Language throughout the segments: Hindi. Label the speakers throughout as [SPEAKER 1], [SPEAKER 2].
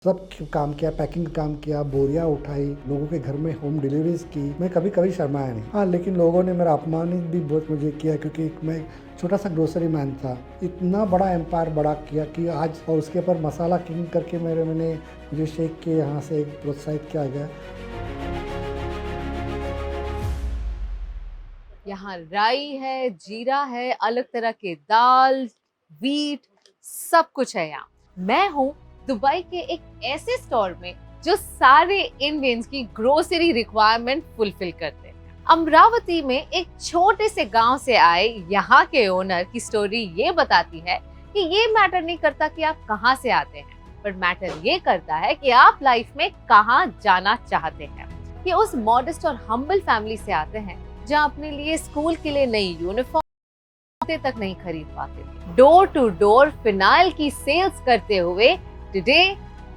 [SPEAKER 1] सब काम किया, पैकिंग का काम किया, बोरियां उठाई, लोगों के घर में होम डिलीवरीज की। मैं कभी कभी शर्माया नहीं। हाँ, लेकिन लोगों ने मेरा अपमानित भी बहुत मुझे किया, क्योंकि मैं छोटा सा ग्रोसरी मैन था। इतना बड़ा एम्पायर बड़ा किया कि आज, और उसके ऊपर मसाला किंग करके मैंने मुझे शेख के यहाँ से प्रोत्साहित किया गया।
[SPEAKER 2] यहाँ राई है, जीरा है, अलग तरह के दाल, वीट, सब कुछ है यहाँ। मैं हूँ दुबई के एक ऐसे स्टोर में जो सारे इंडियंस की ग्रोसरी रिक्वायरमेंट फुलफिल करते हैं। अमरावती में एक छोटे से गांव से आए यहाँ के ओनर की स्टोरी ये बताती है कि ये मैटर नहीं करता कि आप कहाँ से आते हैं, पर मैटर ये करता है कि आप लाइफ में कहाँ जाना चाहते हैं। ये उस मॉडेस्ट और हम्बल फैमिली से आते हैं जहाँ अपने लिए स्कूल के लिए नई यूनिफॉर्म तक नहीं खरीद पाते थे। डोर टू डोर फिनाइल की सेल्स करते हुए टुडे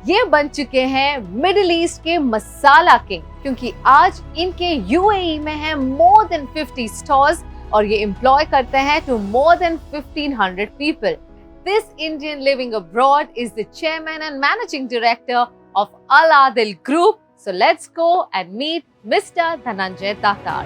[SPEAKER 2] ये बन चुके हैं मिडिल ईस्ट के मसाला किंग, क्योंकि आज इनके यूएई में है मोर देन 50 स्टोर्स और ये एम्प्लॉय करते हैं to more than 1500 people. This Indian living abroad is the chairman and managing director of Adil Group. So let's go and meet Mr. Dhananjay Dattar.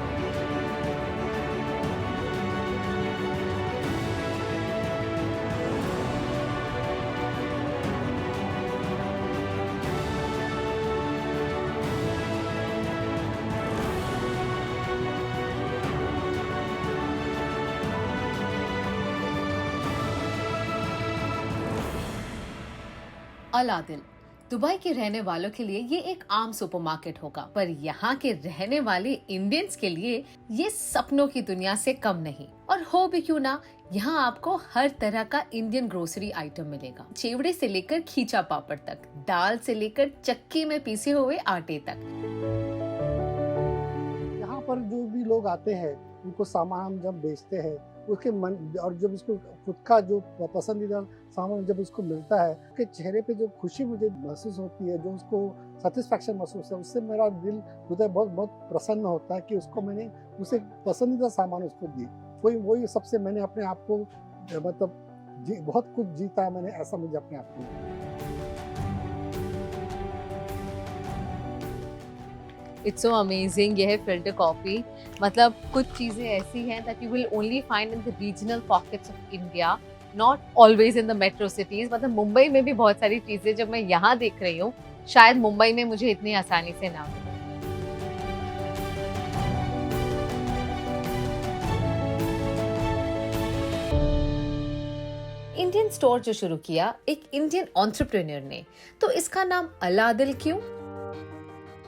[SPEAKER 2] अलादिल दुबई के रहने वालों के लिए ये एक आम सुपरमार्केट होगा, पर यहाँ के रहने वाले इंडियंस के लिए ये सपनों की दुनिया से कम नहीं। और हो भी क्यों ना, यहाँ आपको हर तरह का इंडियन ग्रोसरी आइटम मिलेगा। चेवड़े से लेकर खींचा पापड़ तक, दाल से लेकर चक्की में पीसे हुए आटे तक।
[SPEAKER 1] यहाँ पर जो भी लोग आते हैं उनको सामान हम जब बेचते हैं, उसके मन और जब उसको खुद का जो पसंदीदा सामान जब उसको मिलता है, उसके चेहरे पे जो खुशी मुझे महसूस होती है, जो उसको सेटिस्फैक्शन महसूस है, उससे मेरा दिल हृदय बहुत बहुत प्रसन्न होता है कि उसको मैंने उसे पसंदीदा सामान उसको दी। वही सबसे मैंने अपने आप को मतलब बहुत कुछ जीता है मैंने, ऐसा मुझे अपने आप को।
[SPEAKER 2] It's so amazing. ये है फिल्टर कॉफी। मतलब कुछ चीजें ऐसी हैं that you will only find in the regional pockets of India, not always in the metro cities. मतलब मुंबई में भी बहुत सारी चीजें जब मैं यहाँ देख रही हूँ, शायद मुंबई में मुझे इतनी आसानी से ना मिले। इंडियन स्टोर जो शुरू किया एक इंडियन एंटरप्रेन्योर ने, तो इसका नाम अलादिल क्यों?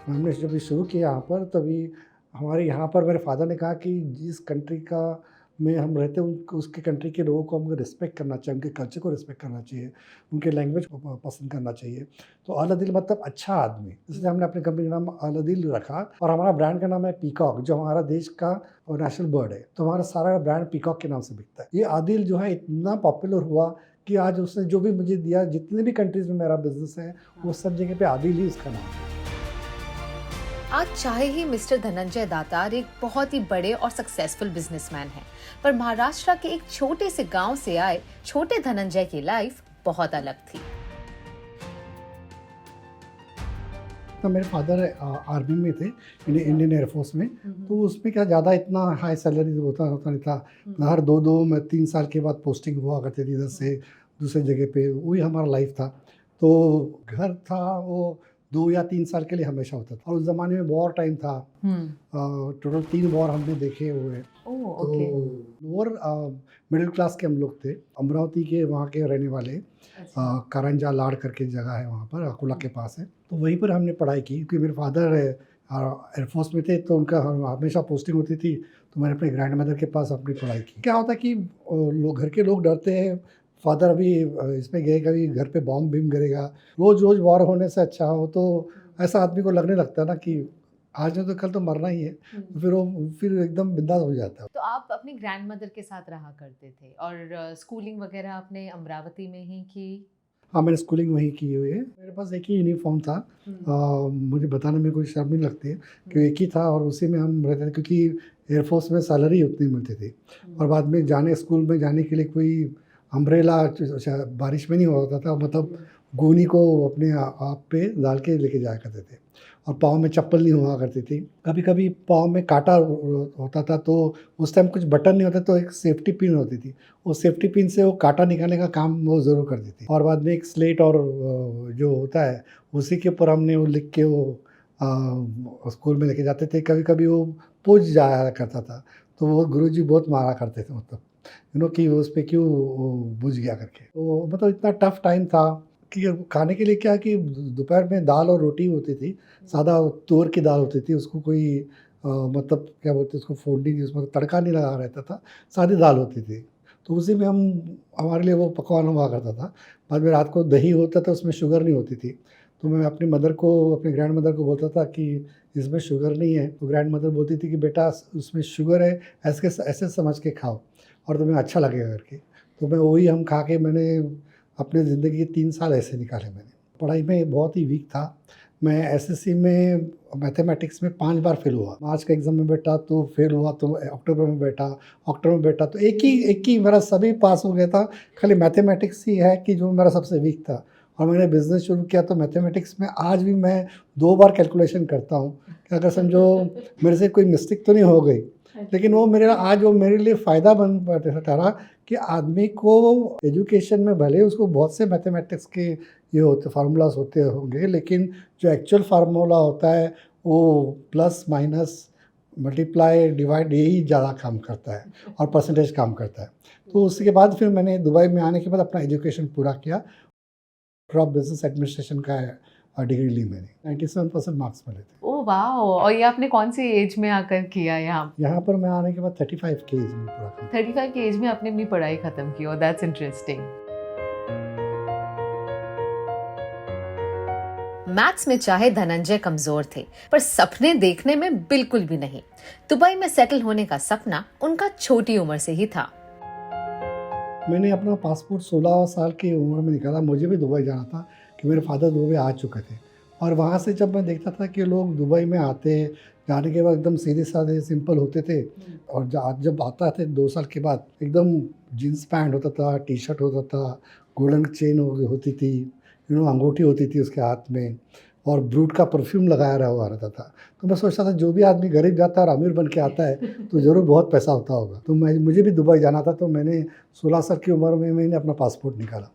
[SPEAKER 1] हमने जब शुरू किया यहाँ पर, तभी हमारे यहाँ पर मेरे फादर ने कहा कि जिस कंट्री का में हम रहते हैं उसके कंट्री के लोगों को हमको रिस्पेक्ट करना चाहिए, उनके कल्चर को रिस्पेक्ट करना चाहिए, उनके लैंग्वेज को पसंद करना चाहिए। तो अलादिल मतलब अच्छा आदमी, इसलिए हमने अपनी कंपनी का नाम अलादिल रखा। और हमारा ब्रांड का नाम है पीकॉक, जो हमारा देश का नेशनल बर्ड है। तो हमारा सारा ब्रांड पीकॉक के नाम से बिकता है। ये आदिल जो है इतना पॉपुलर हुआ कि आज उसने जो भी मुझे दिया, जितने भी कंट्रीज में मेरा बिजनेस है, वो सब जगह पे आदिल ही उसका नाम है।
[SPEAKER 2] आज चाहे ही मिस्टर धनंजय दातार एक बहुत ही बड़े और सक्सेसफुल बिजनेसमैन हैं, पर महाराष्ट्र के एक छोटे से गांव से आए छोटे धनंजय की लाइफ बहुत अलग थी।
[SPEAKER 1] तो मेरे फादर आर्मी में थे, इंडियन एयरफोर्स में। तो उसमें क्या ज़्यादा इतना हाई सैलरी होता नहीं था। हर 2-3 साल के बाद पोस्टिंग हुआ करती थी इधर से दूसरे जगह पे, वही हमारा लाइफ था। तो घर था वो 2 या 3 साल के लिए हमेशा होता था। और उस ज़माने में वॉर टाइम था, टोटल 3 वॉर हमने देखे हुए हैं। तो लोअर मिडिल क्लास के हम लोग थे, अमरावती के वहाँ के रहने वाले। कारंजा लाड़ करके जगह है वहाँ पर, अकोला के पास है। तो वहीं पर हमने पढ़ाई की, क्योंकि मेरे फादर एयरफोर्स में थे, तो उनका हमेशा पोस्टिंग होती थी। तो मैंने अपने ग्रैंड मदर के पास अपनी पढ़ाई की। क्या होता है कि घर के लोग डरते हैं, फादर अभी इसमें गए, कभी घर पे बॉम्ब बीम गिरेगा, रोज़ वॉर होने से अच्छा हो। तो ऐसा आदमी को लगने लगता है ना कि आज नहीं तो कल तो मरना ही है। तो फिर एकदम बिंदास हो जाता है।
[SPEAKER 2] तो आप अपनी ग्रैंड मदर के साथ रहा करते थे, और स्कूलिंग वगैरह आपने अमरावती में ही की?
[SPEAKER 1] हाँ, मैंने स्कूलिंग वहीं की हुई है। मेरे पास एक ही यूनिफॉर्म था। मुझे बताने में कोई शर्म नहीं लगती है कि एक ही था, और उसी में हम रहते थे, क्योंकि एयरफोर्स में सैलरी उतनी मिलती थी। और बाद में स्कूल में जाने के लिए कोई अम्ब्रेला बारिश में नहीं होता था, मतलब गोनी को अपने आप पे डाल के लेके जाया करते थे, और पाँव में चप्पल नहीं हुआ करती थी। कभी कभी पाँव में कांटा होता था, तो उस टाइम कुछ बटन नहीं होता, तो एक सेफ्टी पिन होती थी, वो सेफ्टी पिन से वो कांटा निकालने का काम वो ज़रूर करती थी। और बाद में एक स्लेट और जो होता है उसी के ऊपर हमने वो लिख के वो स्कूल में लेके जाते थे। कभी कभी वो पूछ जाया करता था, तो वो गुरुजी बहुत मारा करते थे, मतलब कि उस पे क्यों वो बुझ गया करके। तो मतलब इतना टफ टाइम था कि खाने के लिए क्या कि दोपहर में दाल और रोटी होती थी, सादा तूअर की दाल होती थी, उसको कोई मतलब क्या बोलते हैं उसको, फोड़नी, उसमें तड़का नहीं लगा रहता था, सादी दाल होती थी। तो उसी में हम, हमारे लिए वो पकवान हुआ करता था। बाद में रात को दही होता था, उसमें शुगर नहीं होती थी, तो मैं अपनी मदर को, अपनी ग्रैंड मदर को बोलता था कि इसमें शुगर नहीं है, तो ग्रैंड मदर बोलती थी कि बेटा उसमें शुगर है, ऐसे ऐसे समझ के खाओ और तुम्हें अच्छा लगेगा करके। तो मैं वही हम खा के मैंने अपने ज़िंदगी के 3 साल ऐसे निकाले मैंने। पढ़ाई में बहुत ही वीक था मैं। एसएससी में मैथमेटिक्स में 5 बार फेल हुआ। मार्च का एग्ज़ाम में बैठा तो फेल हुआ, तो अक्टूबर में बैठा तो एक ही मेरा सभी पास हो गया था। खाली मैथमेटिक्स ही है कि जो मेरा सबसे वीक था। और मैंने बिज़नेस शुरू किया तो मैथमेटिक्स में आज भी मैं 2 बार कैलकुलेशन करता हूँ कि अगर समझो मेरे से कोई मिस्टेक तो नहीं हो गई, लेकिन वो मेरे लिए फ़ायदा बन ठहरा कि आदमी को एजुकेशन में भले उसको बहुत से मैथमेटिक्स के ये होते फार्मूलाज होते होंगे, लेकिन जो एक्चुअल फार्मूला होता है वो प्लस माइनस मल्टीप्लाई डिवाइड यही ज़्यादा काम करता है और परसेंटेज काम करता है। तो उसके बाद फिर मैंने दुबई में आने के बाद अपना एजुकेशन पूरा किया। क्रॉप बिजनेस एडमिनिस्ट्रेशन का डिग्री ली मैंने। 97% मार्क्स मिले थे।
[SPEAKER 2] Oh wow! और ये आपने कौन सी एज में आकर किया यहाँ?
[SPEAKER 1] यहाँ पर मैं आने के बाद 35 की एज में पूरा काम।
[SPEAKER 2] 35 की एज में आपने अपनी पढ़ाई खत्म की। Oh that's interesting. मैथ्स में चाहे धनंजय कमजोर थे, पर सपने देखने में बिल्कुल भी नहीं। दुबई में सेटल होने का सपना उनका छोटी उम्र से ही था।
[SPEAKER 1] मैंने अपना पासपोर्ट 16 साल की उम्र में निकाला। मुझे भी दुबई जाना था कि मेरे फादर दुबई आ चुके थे, और वहाँ से जब मैं देखता था कि लोग दुबई में आते, जाने के बाद एकदम सीधे साधे सिंपल होते थे, और जब आता थे 2 साल के बाद एकदम जीन्स पैंट होता था, टी शर्ट होता था, गोल्डन चेन होती थी, अंगूठी होती थी उसके हाथ में, और ब्रूट का परफ्यूम लगाया रहा हुआ रहता था। तो मैं सोचता था जो भी आदमी गरीब जाता है और अमीर बन के आता है तो ज़रूर बहुत पैसा होता होगा। तो मुझे भी दुबई जाना था, तो मैंने 16 साल की उम्र में मैंने अपना पासपोर्ट निकाला,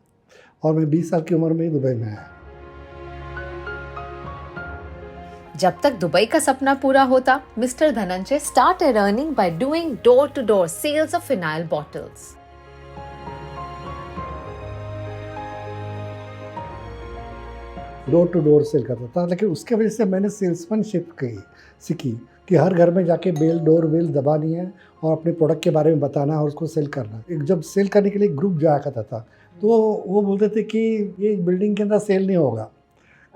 [SPEAKER 1] और मैं 20 साल की उम्र में ही दुबई में आया।
[SPEAKER 2] जब तक दुबई का सपना पूरा होता, mister Dhananjay started earning by doing door-to-door sales of phenyl bottles.
[SPEAKER 1] Door to door sale करता था, लेकिन उसके वजह से मैंने सेल्समैनशिप सीखी कि हर घर में जाके डोर बेल दबानी है और अपने प्रोडक्ट के बारे में बताना है और उसको सेल करना है। जब सेल करने के लिए ग्रुप जाया करता था, तो वो बोलते थे कि ये बिल्डिंग के अंदर सेल नहीं होगा,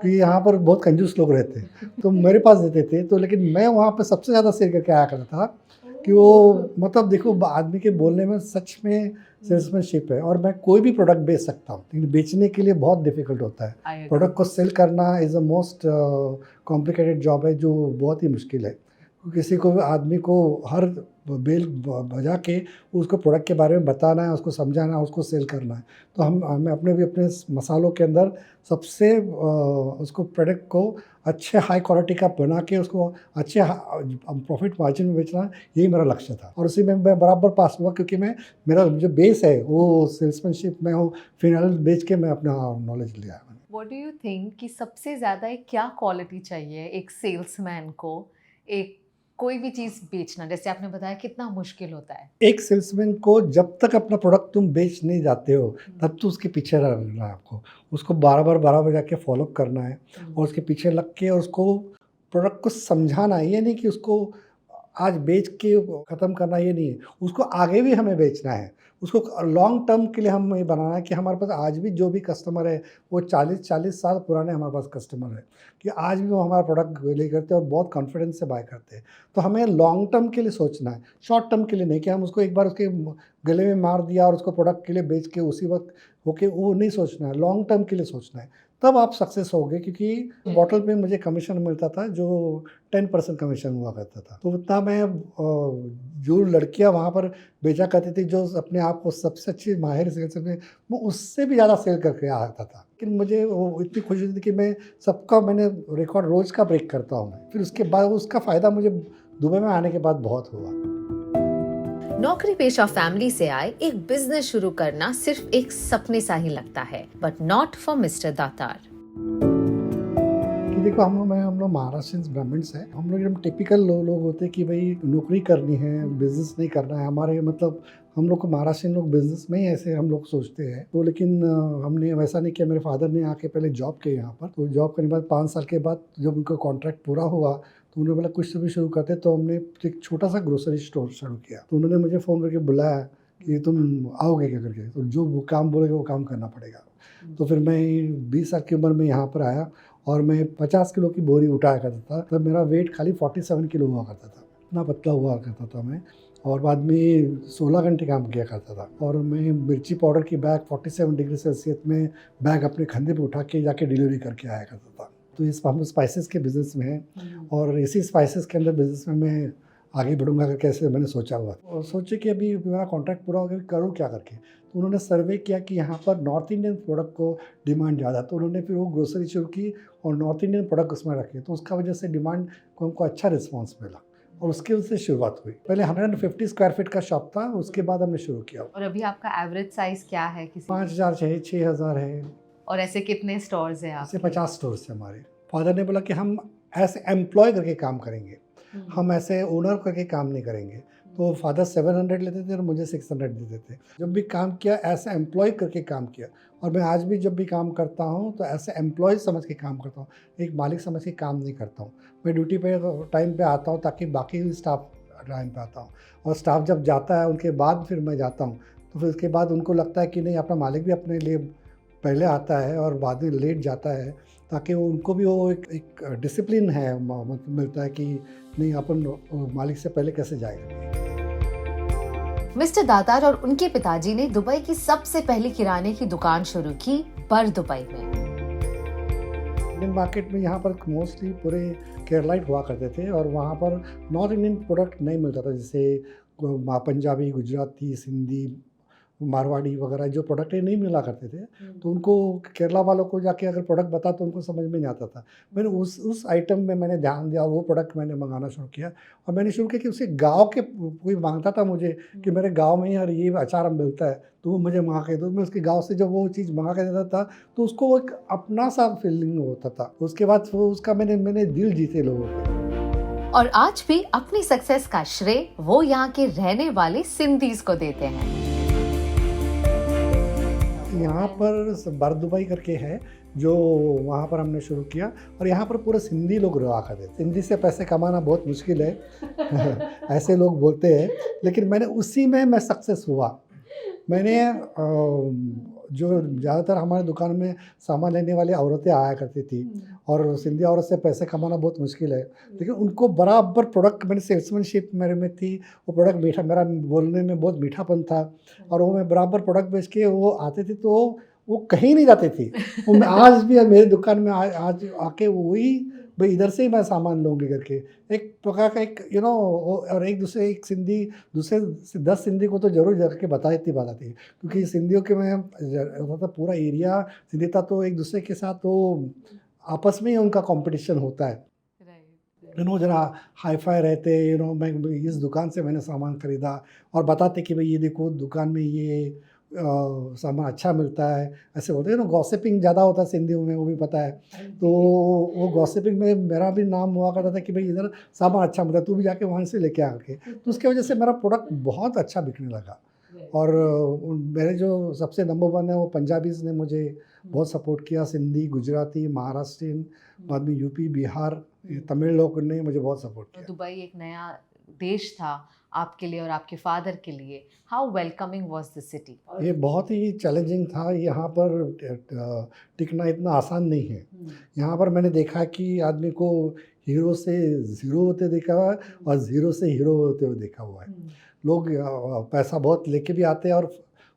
[SPEAKER 1] कि यहाँ पर बहुत कंजूस लोग रहते हैं, तो मेरे पास देते थे। तो लेकिन मैं वहाँ पर सबसे ज़्यादा सेल करके आया करता था कि वो मतलब देखो आदमी के बोलने में सच में सेल्समैनशिप है, और मैं कोई भी प्रोडक्ट बेच सकता हूँ, लेकिन बेचने के लिए बहुत डिफिकल्ट होता है। प्रोडक्ट को सेल करना is a most complicated job है, जो बहुत ही मुश्किल है। किसी को आदमी को हर बेल बजा के उसको प्रोडक्ट के बारे में बताना है, उसको समझाना है, उसको सेल करना है। तो हमें अपने मसालों के अंदर सबसे उसको प्रोडक्ट को अच्छे हाई क्वालिटी का बना के उसको अच्छे प्रॉफिट मार्जिन में बेचना, यही मेरा लक्ष्य था। और उसी में मैं बराबर पास हुआ, क्योंकि मेरा जो बेस है वो सेल्समैनशिप में हो, फिनाइल बेच के मैं अपना नॉलेज लिया।
[SPEAKER 2] What do you think कि सबसे ज़्यादा क्या क्वालिटी चाहिए एक सेल्समैन को, एक कोई भी चीज़ बेचना, जैसे आपने बताया कितना मुश्किल होता है?
[SPEAKER 1] एक सेल्समैन को जब तक अपना प्रोडक्ट तुम बेच नहीं जाते हो, तब तो उसके पीछे रहना है आपको। उसको बार-बार जाके फॉलो करना है, और उसके पीछे लग के उसको प्रोडक्ट को समझाना है। ये नहीं कि उसको आज बेच के ख़त्म करना, ये नहीं है। उसको आगे भी हमें बेचना है। उसको लॉन्ग टर्म के लिए हमें बनाना है कि हमारे पास आज भी जो भी कस्टमर है वो 40 साल पुराने हमारे पास कस्टमर है, कि आज भी वो हमारा प्रोडक्ट ले करते हैं और बहुत कॉन्फिडेंस से बाय करते हैं। तो हमें लॉन्ग टर्म के लिए सोचना है, शॉर्ट टर्म के लिए नहीं कि हम उसको एक बार उसके गले में मार दिया और उसको प्रोडक्ट के लिए बेच के उसी वक्त होके, वो नहीं सोचना है। लॉन्ग टर्म के लिए सोचना है, तब आप सक्सेस होगे। क्योंकि बॉटल पे मुझे कमीशन मिलता था जो 10% कमीशन हुआ करता था, तो उतना मैं जो लड़कियां वहाँ पर बेचा करती थी, जो अपने आप को सबसे अच्छी माहिर सेल्स में, वो उससे भी ज़्यादा सेल करके आता था। लेकिन मुझे वो इतनी खुशी होती थी कि मैं सबका मैंने रिकॉर्ड रोज़ का ब्रेक करता हूँ मैं। फिर उसके बाद उसका फ़ायदा मुझे दुबई में आने के बाद बहुत हुआ।
[SPEAKER 2] नौकरी पेशा फैमिली से आए एक बिजनेस शुरू करना सिर्फ एक सपने सा ही लगता है, बट नॉट फॉर मिस्टर दातार।
[SPEAKER 1] कि देखो हम लोग महाराष्ट्रियंस ब्राह्मण्स हैं। हम लोग एकदम टिपिकल लोग होते हैं कि भाई नौकरी करनी है, बिजनेस नहीं करना है। हमारे मतलब हम लोग को महाराष्ट्रियन लोग बिजनेस में ही ऐसे हम लोग सोचते हैं। तो लेकिन हमने वैसा नहीं किया। मेरे फादर ने आके पहले जॉब किया यहाँ पर। तो जॉब करने के बाद 5 साल के बाद जब उनका कॉन्ट्रैक्ट पूरा हुआ तो उन्होंने बोला कुछ तो भी शुरू करते। तो हमने एक छोटा सा ग्रोसरी स्टोर शुरू किया। तो उन्होंने मुझे फ़ोन करके बुलाया कि तुम आओगे क्या करके। तो जो वो काम बोलेगा वो काम करना पड़ेगा। तो फिर मैं 20 साल की उम्र में यहाँ पर आया और मैं 50 किलो की बोरी उठाया करता था। तब मेरा वेट खाली 47 किलो हुआ करता था। इतना पतला हुआ करता था मैं। और बाद में 16 घंटे काम किया करता था। और मैं मिर्ची पाउडर की बैग 47 डिग्री सेल्सियस में बैग अपने कंधे पे उठा के जाके डिलीवरी करके आया करता था। तो इस हम स्पाइसेस के बिज़नेस में हैं और इसी स्पाइसेस के अंदर बिज़नेस में मैं आगे बढ़ूंगा करके ऐसे मैंने सोचा हुआ और सोचे कि अभी मेरा कॉन्ट्रैक्ट पूरा हो गया, करूँ क्या करके। तो उन्होंने सर्वे किया कि यहाँ पर नॉर्थ इंडियन प्रोडक्ट को डिमांड ज़्यादा। तो उन्होंने फिर वो ग्रोसरी शुरू की और नॉर्थ इंडियन प्रोडक्ट उसमें रखे। तो उसका वजह से डिमांड को हमको अच्छा रिस्पॉन्स मिला और उसके उससे शुरुआत हुई। पहले 150 स्क्वायर फीट का शॉप था, उसके बाद हमने शुरू किया।
[SPEAKER 2] और अभी आपका एवरेज साइज क्या है?
[SPEAKER 1] 5000 है, 6000 है।
[SPEAKER 2] और ऐसे कितने स्टोर्स हैं
[SPEAKER 1] ऐसे 50 स्टोर्स थे हमारे। फादर ने बोला कि हम ऐसे एम्प्लॉय करके काम करेंगे, हम ऐसे ओनर करके काम नहीं करेंगे। तो फादर 700 लेते थे और मुझे 600 देते थे। जब भी काम किया ऐसे एम्प्लॉय करके काम किया। और मैं आज भी जब भी काम करता हूँ तो ऐसे एम्प्लॉय समझ के काम करता हूँ, एक मालिक समझ के काम नहीं करता हूँ। मैं ड्यूटी पे टाइम पे आता हूँ ताकि बाकी स्टाफ टाइम पे आता हूँ। और स्टाफ जब जाता है उनके बाद फिर मैं जाता हूँ। तो फिर उसके बाद उनको लगता है कि नहीं, अपना मालिक भी अपने लिए पहले आता है और बाद में लेट जाता है, ताकि वो उनको भी वो एक डिसिप्लिन है मतलब मिलता है कि नहीं, अपन मालिक से पहले कैसे जाएगा।
[SPEAKER 2] मिस्टर दातार और उनके पिताजी ने दुबई की सबसे पहली किराने की दुकान शुरू की दुबई में।
[SPEAKER 1] इंडियन मार्केट में यहाँ पर मोस्टली पूरे केरलाइट हुआ करते थे और वहाँ पर नॉर्थ इंडियन प्रोडक्ट नहीं मिलता था, जैसे पंजाबी, गुजराती, सिंधी, मारवाड़ी वगैरह जो प्रोडक्ट नहीं मिला करते थे। तो उनको केरला वालों को जाके अगर प्रोडक्ट बता तो उनको समझ में नहीं आता था। मैंने उस आइटम में मैंने ध्यान दिया और वो प्रोडक्ट मैंने मंगाना शुरू किया। और मैंने शुरू किया कि उसे गांव के कोई मांगता था मुझे कि मेरे गांव में यार ये अचार मिलता है तो वो मुझे मंगा के दो। मैं उसके गांव से जब वो चीज़ मंगा के देता था तो उसको वो एक अपना सा फीलिंग होता था। उसके बाद वो उसका मैंने दिल जीते लोगों के।
[SPEAKER 2] और आज भी अपनी सक्सेस का श्रेय वो यहाँ के रहने वाले सिंधीज को देते हैं।
[SPEAKER 1] यहाँ पर बर दुबई करके है जो वहाँ पर हमने शुरू किया और यहाँ पर पूरे सिंधी लोग रहा करते। सिंधी से पैसे कमाना बहुत मुश्किल है ऐसे लोग बोलते हैं, लेकिन मैंने उसी में मैं सक्सेस हुआ। मैंने जो ज़्यादातर हमारे दुकान में सामान लेने वाली औरतें आया करती थी और सिंधी औरत से पैसे कमाना बहुत मुश्किल है, लेकिन उनको बराबर प्रोडक्ट, मैंने सेल्समैनशिप मेरे में थी, वो प्रोडक्ट मीठा, मेरा बोलने में बहुत मीठापन था और वो मैं बराबर प्रोडक्ट बेच के वो आते थे तो वो कहीं नहीं जाते थे। वो आज भी मेरी दुकान में आज आके वही भाई इधर से ही मैं सामान लूँगी करके एक प्रकार का एक और एक दूसरे एक सिंधी दूसरे 10 सिंधी को तो जरूर जाके बताती क्योंकि सिंधियों के में मतलब पूरा एरिया सिंधी था। तो एक दूसरे के साथ वो आपस में ही उनका कंपटीशन होता है। जरा हाई फाई रहते मैं इस दुकान से मैंने सामान खरीदा और बताते कि भाई ये देखो दुकान में ये सामान अच्छा मिलता है, ऐसे बोलते हैं गॉसिपिंग ज़्यादा होता है सिंधियों में, वो भी पता है। तो वो गॉसिपिंग में मेरा भी नाम हुआ करता था कि भाई इधर सामान अच्छा मिलता है, तू भी जाके वहाँ से लेके आके। तो उसकी वजह से मेरा प्रोडक्ट बहुत अच्छा बिकने लगा। और मेरे जो सबसे नंबर 1 है वो पंजाबीज़ ने मुझे बहुत सपोर्ट किया, सिंधी, गुजराती, महाराष्ट्रियन, बाद में यूपी, बिहार, तमिल लोग ने मुझे बहुत सपोर्ट किया।
[SPEAKER 2] दुबई एक नया देश था आपके लिए और आपके फादर के लिए। How welcoming was the city?
[SPEAKER 1] ये बहुत ही चैलेंजिंग था। यहाँ पर टिकना इतना आसान नहीं है। यहाँ पर मैंने देखा कि आदमी को हीरो से ज़ीरो होते देखा हुआ है और ज़ीरो से हीरो होते हुए देखा हुआ है। लोग पैसा बहुत लेके भी आते हैं और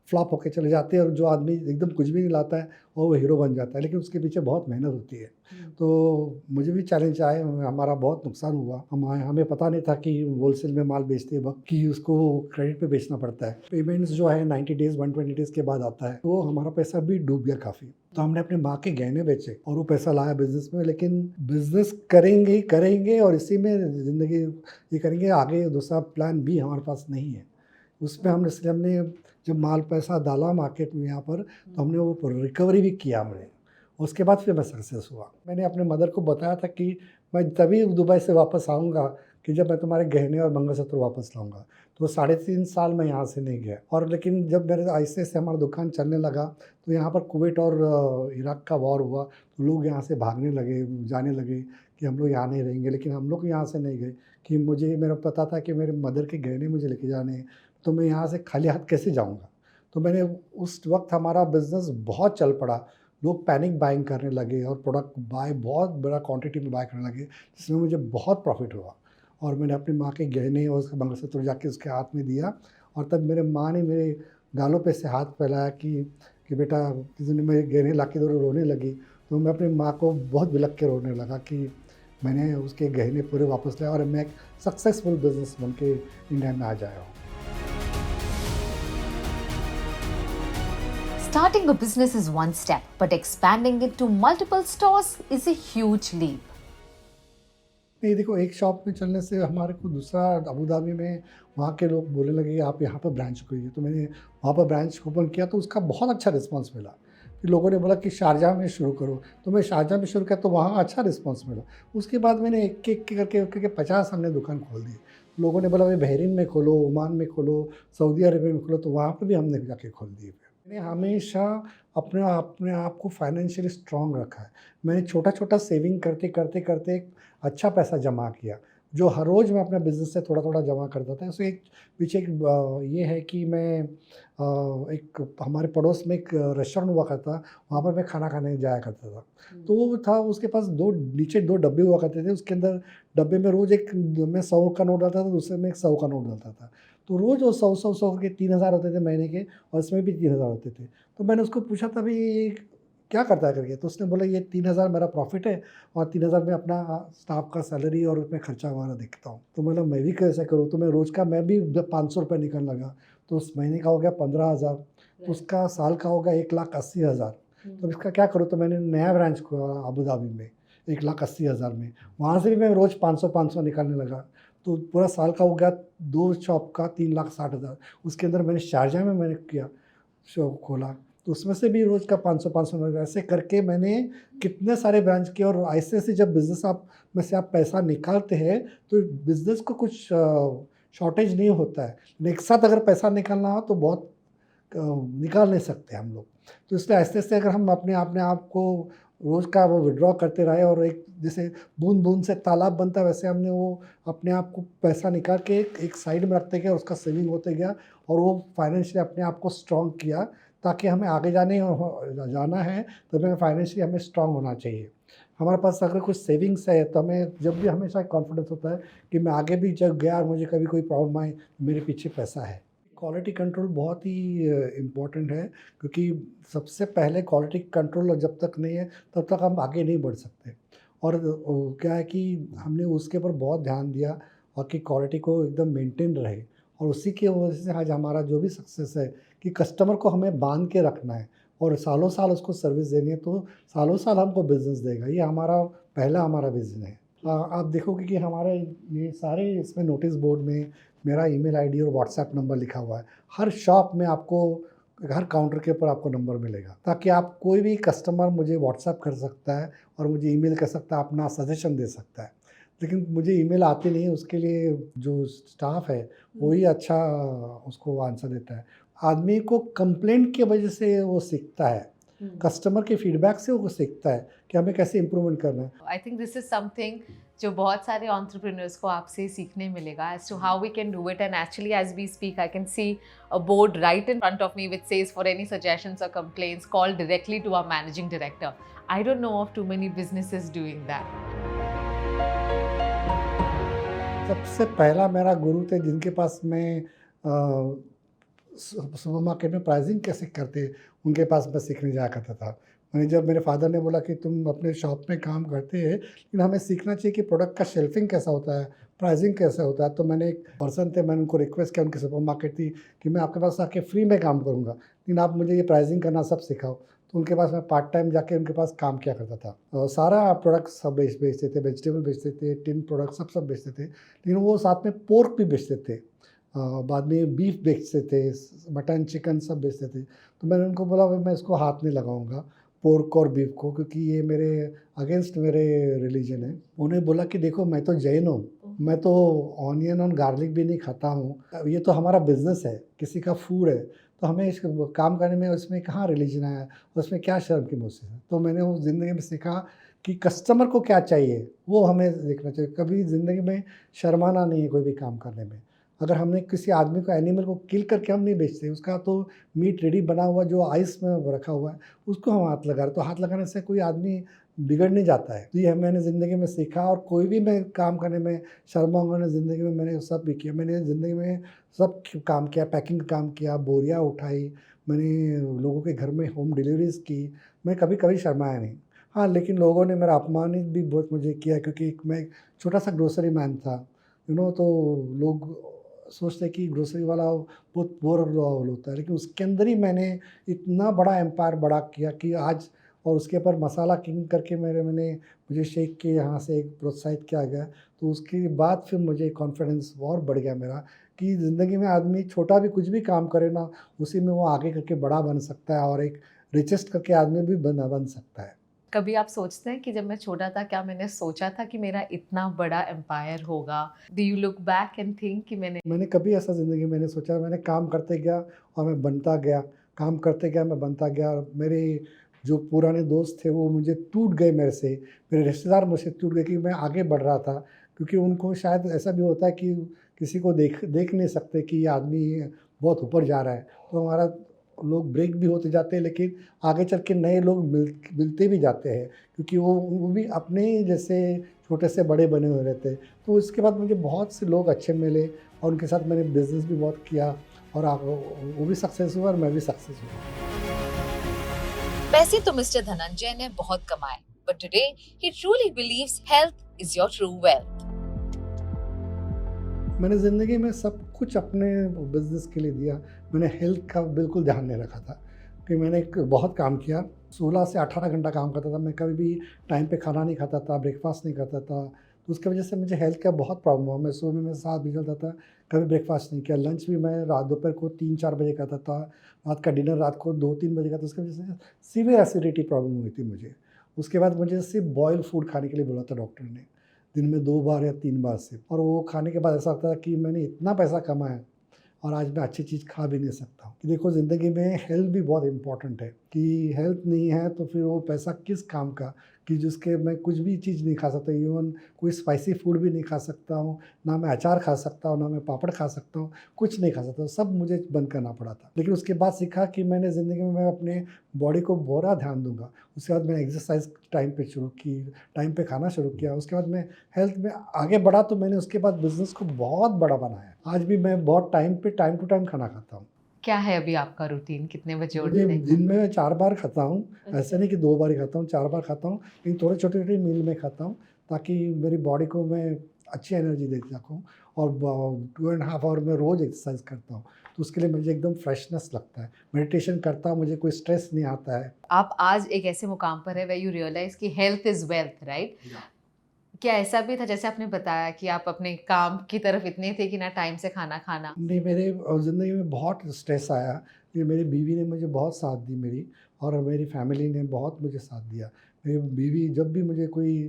[SPEAKER 1] फ्लॉप होके चले जाते हैं, और जो आदमी एकदम कुछ भी नहीं लाता है और वो हीरो बन जाता है, लेकिन उसके पीछे बहुत मेहनत होती है। तो मुझे भी चैलेंज आए, हमारा बहुत नुकसान हुआ। हमें पता नहीं था कि होलसेल में माल बेचते वक्त कि उसको क्रेडिट पे बेचना पड़ता है। पेमेंट्स जो है 90 डेज़ 120 डेज़ के बाद आता है, तो हमारा पैसा भी डूब गया काफ़ी। तो हमने अपने माँ के गहने बेचे और वो पैसा लाया बिजनेस में। लेकिन बिजनेस करेंगे ही करेंगे और इसी में ज़िंदगी ये करेंगे, आगे दूसरा प्लान भी हमारे पास नहीं है। उसमें हमने जब माल पैसा डाला मार्केट में यहाँ पर, तो हमने वो रिकवरी भी किया हमने। उसके बाद फिर मैं सक्सेस हुआ। मैंने अपने मदर को बताया था कि मैं तभी दुबई से वापस आऊँगा कि जब मैं तुम्हारे गहने और मंगलसूत्र वापस लाऊँगा। तो 3.5 साल मैं यहाँ से नहीं गया। और लेकिन जब मेरे ऐसे हमारा दुकान चलने लगा, तो यहाँ पर कुवैत और इराक का वॉर हुआ, तो लोग यहाँ से भागने लगे, जाने लगे कि हम लोग यहाँ नहीं रहेंगे। लेकिन हम लोग यहाँ से नहीं गए कि मेरा पता था कि मेरे मदर के गहने मुझे लेके जाने हैं, तो मैं यहाँ से खाली हाथ कैसे जाऊँगा। तो मैंने उस वक्त हमारा बिज़नेस बहुत चल पड़ा। लोग पैनिक बाइंग करने लगे और प्रोडक्ट बहुत बड़ा क्वांटिटी में बाय करने लगे, जिसमें मुझे बहुत प्रॉफिट हुआ। और मैंने अपनी माँ के गहने और उसका मंगलसूत्र जाके उसके हाथ में दिया, और तब मेरे माँ ने मेरे गालों पे से हाथ फैलाया कि बेटा, किसी ने मेरे गहने ला के दो, रोने लगी। तो मैं अपनी माँ को बहुत बिलख के रोने लगा कि मैंने उसके गहने पूरे वापस लाए और मैं एक सक्सेसफुल बिजनेस बन के इंडिया में आ जाया हूँ।
[SPEAKER 2] Starting a business is one step, but expanding it to multiple stores is a huge leap.
[SPEAKER 1] नहीं, देखो, एक शॉप में चलने से हमारे को दूसरा अबू धाबी में वहाँ के लोग बोलने लगे आप यहाँ पर ब्रांच खोलिए। तो मैंने वहाँ पर ब्रांच ओपन किया, तो उसका बहुत अच्छा रिस्पांस मिला। फिर लोगों ने बोला कि शारजाह में शुरू करो, तो मैं शारजाह में शुरू किया, तो वहाँ अच्छा रिस्पांस मिला। उसके बाद मैंने एक करके 50 हमने दुकान खोल दी। लोगों ने बोला भाई बहरीन में खोलो, ओमान में खोलो, सऊदी अरेबिया में खोलो, तो वहाँ पर भी हमने जाके खोल दिए। मैंने हमेशा अपने आप को फाइनेंशियली स्ट्रॉन्ग रखा है। मैंने छोटा सेविंग करते एक अच्छा पैसा जमा किया, जो हर रोज़ मैं अपने बिज़नेस से थोड़ा जमा करता था। उसके पीछे ये है कि मैं एक हमारे पड़ोस में एक रेस्टोरेंट हुआ करता, वहाँ पर मैं खाना खाने जाया करता था। तो वो था, उसके पास नीचे 2 डब्बे हुआ करते थे। उसके अंदर डब्बे में रोज़ मैं 100 का नोट डालता था, दूसरे में एक 100 का नोट डालता था। तो रोज़ वो 100 के 3,000 होते थे महीने के, और इसमें भी 3,000 होते थे। तो मैंने उसको पूछा था भाई ये क्या करता है करके, तो उसने बोला ये 3,000 मेरा प्रॉफिट है, और 3,000 में अपना स्टाफ का सैलरी और उसमें खर्चा वगैरह देखता हूँ। तो मतलब मैं भी कैसे करूँ, तो मैं रोज़ का मैं भी जब 500 रुपये निकलने लगा, तो उस महीने का हो गया 15,000, तो उसका साल का हो गया 1,80,000। तो इसका क्या करूँ, तो मैंने नया ब्रांच खोला अबू धाबी में 1,80,000 में। वहाँ से भी मैं रोज़ 500 निकालने लगा, तो पूरा साल का हो गया 2 शॉप का 3,60,000। उसके अंदर मैंने शारजाह में मैंने किया शॉप खोला, तो उसमें से भी रोज़ का 500 ऐसे करके मैंने कितने सारे ब्रांच किए। और ऐसे जब बिज़नेस में से आप पैसा निकालते हैं, तो बिज़नेस को कुछ शॉर्टेज नहीं होता है। एक साथ अगर पैसा निकालना हो तो बहुत निकाल नहीं सकते हम लोग। तो इसलिए ऐसे अगर हम अपने आप को रोज़ का वो विड्रॉ करते रहे, और एक जैसे बूंद से तालाब बनता है, वैसे हमने वो अपने आप को पैसा निकाल के एक साइड में रखते गया, उसका सेविंग होते गया, और वो फाइनेंशियली अपने आप को स्ट्रॉन्ग किया, ताकि हमें आगे जाना है तो हमें फाइनेंशियली हमें स्ट्रॉन्ग होना चाहिए। हमारे पास अगर कुछ सेविंग्स है, तो हमें जब भी हमेशा कॉन्फिडेंस होता है कि मैं आगे भी जब गया और मुझे कभी कोई प्रॉब्लम आए, मेरे पीछे पैसा है। क्वालिटी कंट्रोल बहुत ही इम्पोर्टेंट है, क्योंकि सबसे पहले क्वालिटी कंट्रोल जब तक नहीं है, तब तक हम आगे नहीं बढ़ सकते। और क्या है कि हमने उसके ऊपर बहुत ध्यान दिया, और कि क्वालिटी को एकदम मेंटेन रहे, और उसी की वजह से आज हमारा जो भी सक्सेस है कि कस्टमर को हमें बांध के रखना है और सालों साल उसको सर्विस देनी है, तो सालों साल हमको बिज़नेस देगा। ये हमारा विज़न है। आप देखोगे कि हमारे ये सारे इसमें नोटिस बोर्ड में मेरा ईमेल आईडी और व्हाट्सएप नंबर लिखा हुआ है। हर शॉप में आपको, हर काउंटर के ऊपर आपको नंबर मिलेगा, ताकि आप कोई भी कस्टमर मुझे व्हाट्सएप कर सकता है और मुझे ईमेल कर सकता है, अपना सजेशन दे सकता है। लेकिन मुझे ईमेल आती नहीं है, उसके लिए जो स्टाफ है वही अच्छा उसको आंसर देता है। आदमी को कंप्लेंट की वजह से वो सीखता है, कस्टमर के फीडबैक से वो सीखता है कि हमें कैसे इम्प्रूवमेंट करना है।
[SPEAKER 2] I think this is something जो बहुत सारे एंटरप्रेन्योर्स को आपसे सीखने मिलेगा as to how we can do it. And actually as we speak I can see a board right in front of me which says for any suggestions और complaints call directly to our managing director. I don't know of too many businesses doing that.
[SPEAKER 1] सबसे पहला मेरा गुरु थे, जिनके पास मैं सुपर मार्केट में प्राइसिंग कैसे करते हैं, उनके पास मैं सीखने जाया करता था। मैंने जब मेरे फादर ने बोला कि तुम अपने शॉप में काम करते हैं, लेकिन हमें सीखना चाहिए कि प्रोडक्ट का शेल्फिंग कैसा होता है, प्राइसिंग कैसा होता है। तो मैंने एक पर्सन थे, मैंने उनको रिक्वेस्ट किया, उनकी सुपर मार्केट थी, कि मैं आपके पास आके फ्री में काम करूँगा, लेकिन आप मुझे ये प्राइसिंग करना सब सिखाओ। तो उनके पास मैं पार्ट टाइम जाके उनके पास काम किया करता था। सारा प्रोडक्ट सब बेचते थे, वेजिटेबल बेचते थे, टिन प्रोडक्ट सब बेचते थे, लेकिन वो साथ में पोर्क भी बेचते थे। बाद में बीफ बेचते थे, मटन चिकन सब बेचते थे। तो मैंने उनको बोला भाई मैं इसको हाथ नहीं लगाऊंगा, पोर्क और बीफ को, क्योंकि ये मेरे अगेंस्ट मेरे रिलीजन है। उन्हें बोला कि देखो मैं तो जैन हूँ, मैं तो ऑनियन और गार्लिक भी नहीं खाता हूँ, ये तो हमारा बिजनेस है, किसी का फूड है, तो हमें इस काम करने में उसमें कहाँ रिलीजन आया, उसमें क्या शर्म की मोसी है। तो मैंने वो ज़िंदगी में सीखा कि कस्टमर को क्या चाहिए वो हमें देखना चाहिए। कभी ज़िंदगी में शर्माना नहीं है कोई भी काम करने में। अगर हमने किसी आदमी को, एनिमल को किल करके हम नहीं बेचते, उसका तो मीट रेडी बना हुआ जो आइस में रखा हुआ है उसको हम हाथ लगा रहे, तो हाथ लगाने से कोई आदमी बिगड़ नहीं जाता है। तो ये मैंने ज़िंदगी में सीखा, और कोई भी मैं काम करने में शर्माऊंगा नहीं। ज़िंदगी में मैंने सब भी किया, मैंने ज़िंदगी में सब काम किया, पैकिंग का काम किया, बोरियाँ उठाई, मैंने लोगों के घर में होम डिलीवरीज़ की, मैं कभी कभी शर्माया नहीं। हाँ, लेकिन लोगों ने मेरा अपमानित भी बहुत मुझे किया, क्योंकि मैं एक छोटा सा ग्रोसरी मैन था, तो लोग सोचते हैं कि ग्रोसरी वाला बहुत बोर होता है, लेकिन उसके अंदर ही मैंने इतना बड़ा एम्पायर बड़ा किया कि आज, और उसके ऊपर मसाला किंग करके मैंने मुझे शेख के यहाँ से एक प्रोत्साहित किया गया। तो उसके बाद फिर मुझे कॉन्फिडेंस और बढ़ गया मेरा, कि ज़िंदगी में आदमी छोटा भी कुछ भी काम करे ना, उसी में वो आगे करके बड़ा बन सकता है, और एक रिचेस्ट करके आदमी भी बन सकता है।
[SPEAKER 2] कभी आप सोचते हैं कि जब मैं छोटा था क्या मैंने सोचा था कि मेरा इतना बड़ा एम्पायर होगा? Do you look back and think कि
[SPEAKER 1] मैंने कभी ऐसा ज़िंदगी में नहीं सोचा। मैंने काम करते गया और मैं बनता गया, काम करते गया, मैं बनता गया। मेरे जो पुराने दोस्त थे वो मुझे टूट गए मेरे से, मेरे रिश्तेदार मुझसे टूट गए कि मैं आगे बढ़ रहा था, क्योंकि उनको शायद ऐसा भी होता है कि किसी को देख नहीं सकते कि ये आदमी बहुत ऊपर जा रहा है, तो हमारा लोग ब्रेक भी होते जाते हैं, लेकिन आगे चल के नए लोग मिलते भी जाते हैं, क्योंकि वो भी अपने ही जैसे छोटे से बड़े बने हुए रहते हैं। तो इसके बाद मुझे बहुत से लोग अच्छे मिले, और उनके साथ मैंने बिज़नेस भी बहुत किया, और वो भी सक्सेस हुआ और मैं भी सक्सेस हुआ।
[SPEAKER 2] पैसे तो मिस्टर धनंजय ने बहुत कमाए, but today he truly believes health is your true wealth.
[SPEAKER 1] मैंने ज़िंदगी में सब कुछ अपने बिज़नेस के लिए दिया। मैंने हेल्थ का बिल्कुल ध्यान नहीं रखा था, कि मैंने बहुत काम किया, 16 से 18 घंटा काम करता था। मैं कभी भी टाइम पे खाना नहीं खाता था, ब्रेकफास्ट नहीं करता था, तो उसकी वजह से मुझे हेल्थ का बहुत प्रॉब्लम हुआ। मैं सुबह में 7 बजे चलता था, कभी ब्रेकफास्ट नहीं किया, लंच भी मैं रात दोपहर को 3-4 बजे करता था, रात का डिनर रात को 2-3 बजे का। तो उसकी वजह से सीवियर एसिडिटी प्रॉब्लम हुई थी मुझे। उसके बाद मुझे सिर्फ बॉयल फूड खाने के लिए बोला था डॉक्टर ने, दिन में 2 बार या 3 बार सिर्फ, और वो खाने के बाद ऐसा लगता था कि मैंने इतना पैसा कमाया और आज मैं अच्छी चीज़ खा भी नहीं सकता हूँ। कि देखो ज़िंदगी में हेल्थ भी बहुत इम्पॉर्टेंट है, कि हेल्थ नहीं है तो फिर वो पैसा किस काम का, कि जिसके मैं कुछ भी चीज़ नहीं खा सकता, इवन कोई स्पाइसी फूड भी नहीं खा सकता हूँ, ना मैं अचार खा सकता हूँ, ना मैं पापड़ खा सकता हूँ, कुछ नहीं खा सकता, सब मुझे बंद करना पड़ा था। लेकिन उसके बाद सीखा कि मैंने ज़िंदगी में मैं अपने बॉडी को पूरा ध्यान दूंगा। उसके बाद मैंने एक्सरसाइज टाइम पे शुरू की, टाइम पे खाना शुरू किया। उसके बाद मैं हेल्थ में आगे बढ़ा, तो मैंने उसके बाद बिज़नेस को बहुत बड़ा बनाया। आज भी मैं बहुत टाइम टू टाइम खाना खाता हूँ।
[SPEAKER 2] क्या है अभी आपका रूटीन? कितने बजे
[SPEAKER 1] मुझे
[SPEAKER 2] उठते हैं?
[SPEAKER 1] दिन में मैं 4 बार खाता हूँ, ऐसा नहीं कि 2 बार ही खाता हूँ, 4 बार खाता हूँ, लेकिन थोड़े छोटे-छोटे मील में खाता हूँ, ताकि मेरी बॉडी को मैं अच्छी एनर्जी दे सकूँ। और 2.5 आवर में रोज़ एक्सरसाइज करता हूँ, तो उसके लिए मुझे एकदम फ्रेशनेस लगता है। मेडिटेशन करता हूँ, मुझे कोई स्ट्रेस नहीं आता है।
[SPEAKER 2] आप आज एक ऐसे मुकाम पर है where you realize कि health is wealth, right? क्या ऐसा भी था जैसे आपने बताया कि आप अपने काम की तरफ इतने थे कि ना टाइम से खाना खाना?
[SPEAKER 1] नहीं, मेरे ज़िंदगी में बहुत स्ट्रेस आया, कि मेरी बीवी ने मुझे बहुत साथ दी मेरी, और मेरी फैमिली ने बहुत मुझे साथ दिया। मेरी बीवी जब भी मुझे कोई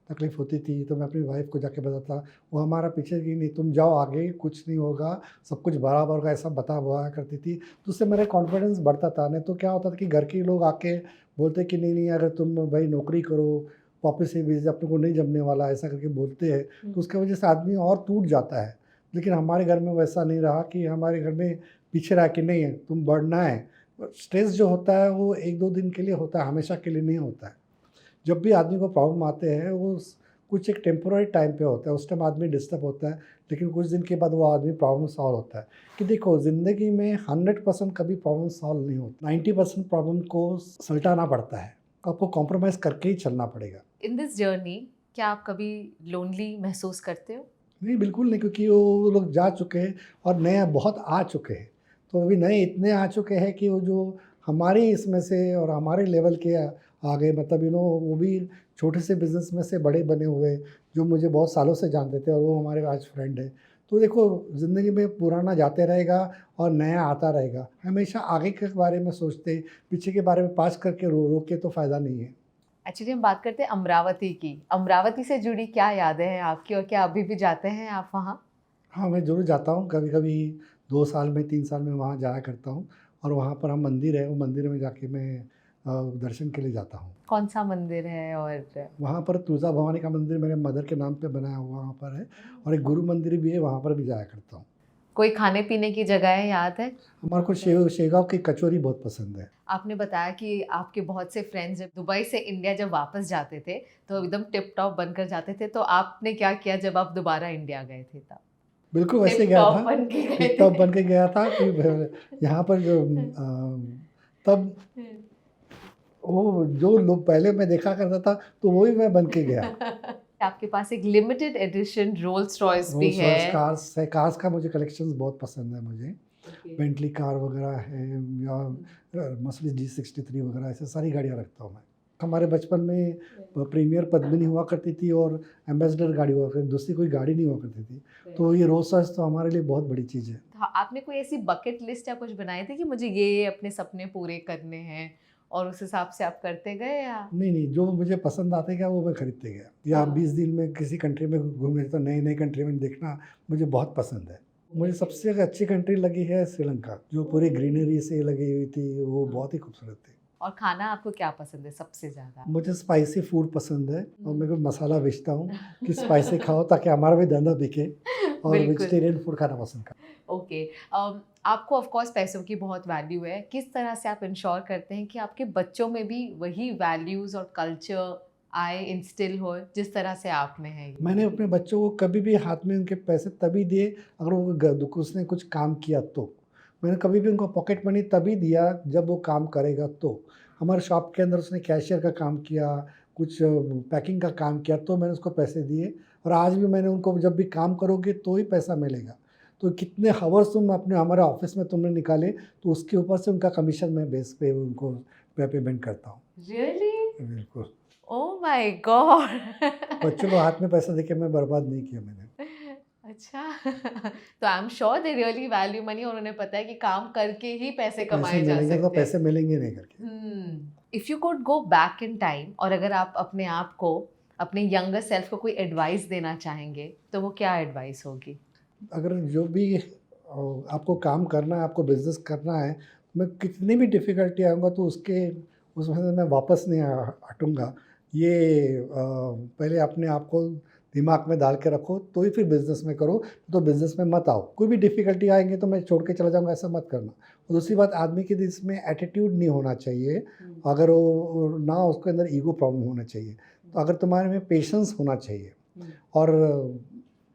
[SPEAKER 1] तकलीफ़ होती थी तो मैं अपनी वाइफ़ को जाके बताता, वो हमारा पीछे कि नहीं तुम जाओ आगे, कुछ नहीं होगा, सब कुछ बराबर होगा, ऐसा हुआ करती थी। तो उससे मेरा कॉन्फिडेंस बढ़ता था। नहीं तो क्या होता था कि घर के लोग आके बोलते कि नहीं अगर तुम भाई नौकरी करो, वापस से भी अपने को नहीं जमने वाला, ऐसा करके बोलते हैं, तो उसकी वजह से आदमी और टूट जाता है। लेकिन हमारे घर में वैसा नहीं रहा, कि हमारे घर में पीछे रहा कि नहीं है तुम बढ़ना है। स्ट्रेस जो होता है वो 1-2 दिन के लिए होता है, हमेशा के लिए नहीं होता है। जब भी आदमी को प्रॉब्लम आते हैं वो कुछ एक टेम्पोररी टाइम पे होता है, उस टाइम आदमी डिस्टर्ब होता है, लेकिन कुछ दिन के बाद वो आदमी प्रॉब्लम सॉल्व होता है। कि देखो ज़िंदगी में 100% कभी प्रॉब्लम सॉल्व नहीं होता, 90% प्रॉब्लम को सुलझाना पड़ता है, आपको कॉम्प्रोमाइज़ करके ही चलना पड़ेगा।
[SPEAKER 2] इन दिस जर्नी क्या आप कभी लोनली महसूस करते हो?
[SPEAKER 1] नहीं, बिल्कुल नहीं, क्योंकि वो लोग जा चुके हैं और नए बहुत आ चुके हैं। तो अभी नए इतने आ चुके हैं कि वो जो हमारे इसमें से और हमारे लेवल के आ गए, मतलब वो भी छोटे से बिज़नेस में से बड़े बने हुए, जो मुझे बहुत सालों से जानते थे और वो हमारे आज फ्रेंड हैं। तो देखो ज़िंदगी में पुराना जाते रहेगा और नया आता रहेगा। हमेशा आगे के बारे में सोचते, पीछे के बारे में पास करके रो के तो फ़ायदा नहीं है।
[SPEAKER 2] एक्चुअली हम बात करते हैं अमरावती की। अमरावती से जुड़ी क्या यादें हैं आपकी और क्या अभी भी जाते हैं आप वहाँ?
[SPEAKER 1] हाँ, मैं ज़रूर जाता हूँ, कभी-कभी 2 साल में 3 साल में वहाँ जाया करता हूँ और वहाँ पर हम मंदिर है, वो मंदिर में जाके मैं दर्शन के लिए जाता हूँ।
[SPEAKER 2] कौन सा मंदिर है और
[SPEAKER 1] वहाँ पर तुलजा भवानी का मंदिर मेरे मदर के नाम पे बनाया हुआ वहाँ पर है और एक गुरु मंदिर भी है, वहाँ पर भी जाया करता हूँ।
[SPEAKER 2] कोई खाने पीने की जगह है याद है?
[SPEAKER 1] हमारे को शेगाव की कचौरी बहुत पसंद है।
[SPEAKER 2] आपने बताया कि आपके बहुत से फ्रेंड्स जब दुबई से इंडिया जब वापस जाते थे तो एकदम टिप टॉप बनकर जाते थे, तो आपने क्या किया जब आप दोबारा इंडिया गए थे तब?
[SPEAKER 1] बिल्कुल वैसे
[SPEAKER 2] टिप
[SPEAKER 1] गया
[SPEAKER 2] टॉप
[SPEAKER 1] था,
[SPEAKER 2] बन के गए
[SPEAKER 1] टिप टॉप
[SPEAKER 2] थे।
[SPEAKER 1] बन के गया था कि यहाँ पर जो तब वो जो लोग पहले मैं देखा करता था, तो वही मैं बन के गया।
[SPEAKER 2] आपके पास एक लिमिटेड एडिशन रोल्स रॉयस भी
[SPEAKER 1] रोल्स
[SPEAKER 2] है।
[SPEAKER 1] रॉयस कार्स है, कार्स का मुझे कलेक्शंस बहुत पसंद है मुझे।
[SPEAKER 2] Okay.
[SPEAKER 1] बेंटली कार वगैरह है या मर्सिडीज G63 वगैरह, ऐसे सारी गाड़ियाँ रखता हूँ मैं। हमारे बचपन में प्रीमियर पद्मिनी हुआ करती थी और एम्बेसडर गाड़ी हुआ करती थी, दूसरी कोई गाड़ी नहीं हुआ करती थी। तो ये रोल्स रॉयस तो हमारे लिए बहुत बड़ी चीज़ है।
[SPEAKER 2] हाँ, आपने कोई ऐसी बकेट लिस्ट या कुछ बनाए थे कि मुझे ये अपने सपने पूरे करने हैं और उस हिसाब से आप करते गए या?
[SPEAKER 1] नहीं, जो मुझे पसंद आते गया वो मैं खरीदते गया। या
[SPEAKER 2] हाँ।
[SPEAKER 1] 20 दिन में किसी कंट्री में घूमने तो नई-नई कंट्री में देखना मुझे बहुत पसंद है। मुझे सबसे अच्छी कंट्री लगी है श्रीलंका, जो पूरी ग्रीनरी से लगी हुई थी, वो बहुत ही खूबसूरत थी।
[SPEAKER 2] और खाना आपको क्या पसंद है सबसे ज़्यादा?
[SPEAKER 1] मुझे स्पाइसी फूड पसंद है और मैं कोई मसाला बेचता हूँ कि स्पाइसी खाओ ताकि हमारा भी धंधा बिके और
[SPEAKER 2] बिल्कुल।
[SPEAKER 1] वेजिटेरियन फूड खाना पसंद करता
[SPEAKER 2] ओके। आपको ऑफ कोर्स पैसों की बहुत वैल्यू है। किस तरह से आप इंश्योर करते हैं कि आपके बच्चों में भी वही वैल्यूज़ और कल्चर आए, इंस्टिल हो जिस तरह से आप में है?
[SPEAKER 1] हूँ। मैंने अपने बच्चों को कभी भी हाथ में उनके पैसे तभी दिए अगर उसने कुछ काम किया तो। मैंने कभी भी उनको पॉकेट मनी तभी दिया जब वो काम करेगा तो। हमारे शॉप के अंदर उसने कैशियर का काम किया, कुछ पैकिंग का काम किया तो मैंने उसको पैसे दिए और आज भी मैंने उनको जब भी काम करोगे तो ही पैसा मिलेगा। तो कितने हावर्स तुम अपने हमारे ऑफिस में तुमने निकाले तो उसके ऊपर से उनका कमीशन मैं बेस पे उनको पेमेंट करता हूँ।
[SPEAKER 2] रियली?
[SPEAKER 1] बिल्कुल।
[SPEAKER 2] Oh my God!
[SPEAKER 1] बच्चों को हाथ में पैसा देके मैं बर्बाद नहीं किया मैंने।
[SPEAKER 2] अच्छा। तो आई am sure they really value money और उन्हें पता है कि काम करके ही पैसे कमाए जा
[SPEAKER 1] मिलेंगे
[SPEAKER 2] सकते
[SPEAKER 1] तो
[SPEAKER 2] हैं।
[SPEAKER 1] पैसे मिलेंगे नहीं करके।
[SPEAKER 2] If you could go back in time और अगर आप अपने आप को, अपने यंगर सेल्फ को कोई एडवाइस देना चाहेंगे तो वो क्या एडवाइस होगी?
[SPEAKER 1] अगर जो भी आपको काम करना है, आपको बिज़नेस करना है, मैं कितनी भी डिफ़िकल्टी आऊँगा तो उसमें से मैं वापस नहीं हटूँगा। ये पहले अपने आप को दिमाग में डाल के रखो तो ही फिर बिज़नेस में करो, तो बिज़नेस में मत आओ। कोई भी डिफ़िकल्टी आएँगे तो मैं छोड़ के चला जाऊँगा, ऐसा मत करना। और दूसरी बात, आदमी के इसमें एटीट्यूड नहीं होना चाहिए, अगर वो ना उसके अंदर ईगो प्रॉब्लम होना चाहिए। तो अगर तुम्हारे में पेशेंस होना चाहिए और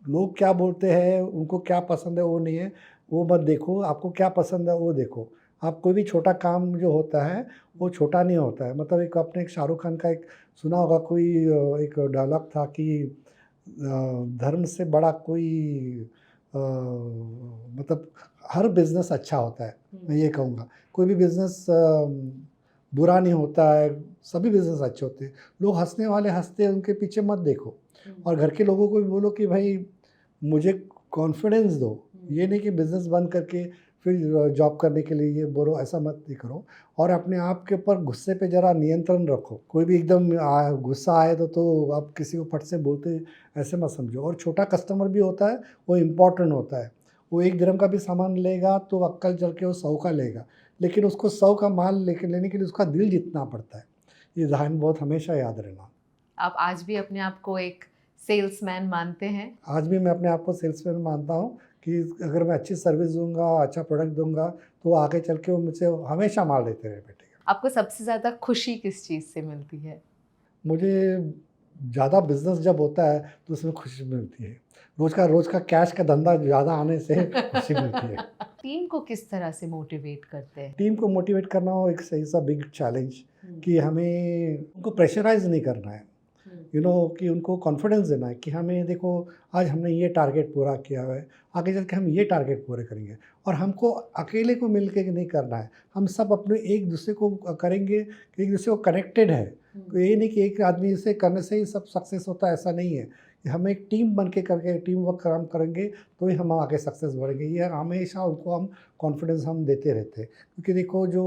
[SPEAKER 1] लोग क्या बोलते हैं, उनको क्या पसंद है वो नहीं है, वो मत देखो, आपको क्या पसंद है वो देखो। आप कोई भी छोटा काम जो होता है, वो छोटा नहीं होता है। मतलब एक आपने एक शाहरुख खान का एक सुना होगा, कोई एक डायलॉग था कि धर्म से बड़ा कोई मतलब हर बिज़नेस अच्छा होता है, मैं ये कहूँगा। कोई भी बिज़नेस बुरा नहीं होता है, सभी बिज़नेस अच्छे होते हैं। लोग हँसने वाले हँसते हैं, उनके पीछे मत देखो। और घर के लोगों को भी बोलो कि भाई मुझे कॉन्फिडेंस दो, ये नहीं कि बिज़नेस बंद करके फिर जॉब करने के लिए ये बोलो, ऐसा मत नहीं करो। और अपने आप के ऊपर गुस्से पे ज़रा नियंत्रण रखो। कोई भी एकदम गुस्सा आए तो आप किसी को फट से बोलते ऐसे मत समझो। और छोटा कस्टमर भी होता है, वो इम्पॉर्टेंट होता है। वो 1 दिरहम का भी सामान लेगा तो कल चल के वो 100 का लेगा, लेकिन उसको 100 का माल लेने के लिए उसका दिल जीतना पड़ता है। ये ध्यान बहुत हमेशा याद रहना।
[SPEAKER 2] आप आज भी अपने आप को एक सेल्समैन मानते हैं?
[SPEAKER 1] आज भी मैं अपने आप को सेल्समैन मानता हूँ कि अगर मैं अच्छी सर्विस दूँगा, अच्छा प्रोडक्ट दूँगा, तो आगे चल के वो मुझसे हमेशा माल लेते रहे बैठेगा।
[SPEAKER 2] आपको सबसे ज़्यादा खुशी किस चीज़ से मिलती है?
[SPEAKER 1] मुझे ज़्यादा बिजनेस जब होता है तो उसमें खुशी मिलती है। रोज का कैश का धंधा ज़्यादा आने से खुशी मिलती है।
[SPEAKER 2] टीम को किस तरह से मोटिवेट करते हैं?
[SPEAKER 1] टीम को मोटिवेट करना हो एक सही सा बिग चैलेंज कि हमें उनको प्रेशराइज नहीं करना है, कि उनको कॉन्फिडेंस देना है कि हमें देखो आज हमने ये टारगेट पूरा किया है, आगे चल के हम ये टारगेट पूरे करेंगे। और हमको अकेले को मिल के नहीं करना है, हम सब अपने एक दूसरे को करेंगे, एक दूसरे को कनेक्टेड है। तो ये नहीं कि एक आदमी से करने से ही सब सक्सेस होता है, ऐसा नहीं है। हम एक टीम बन के करके टीम वर्क काम करेंगे तो ही हम आगे सक्सेस बढ़ेंगे। ये हमेशा उनको हम कॉन्फिडेंस हम देते रहते हैं, क्योंकि देखो जो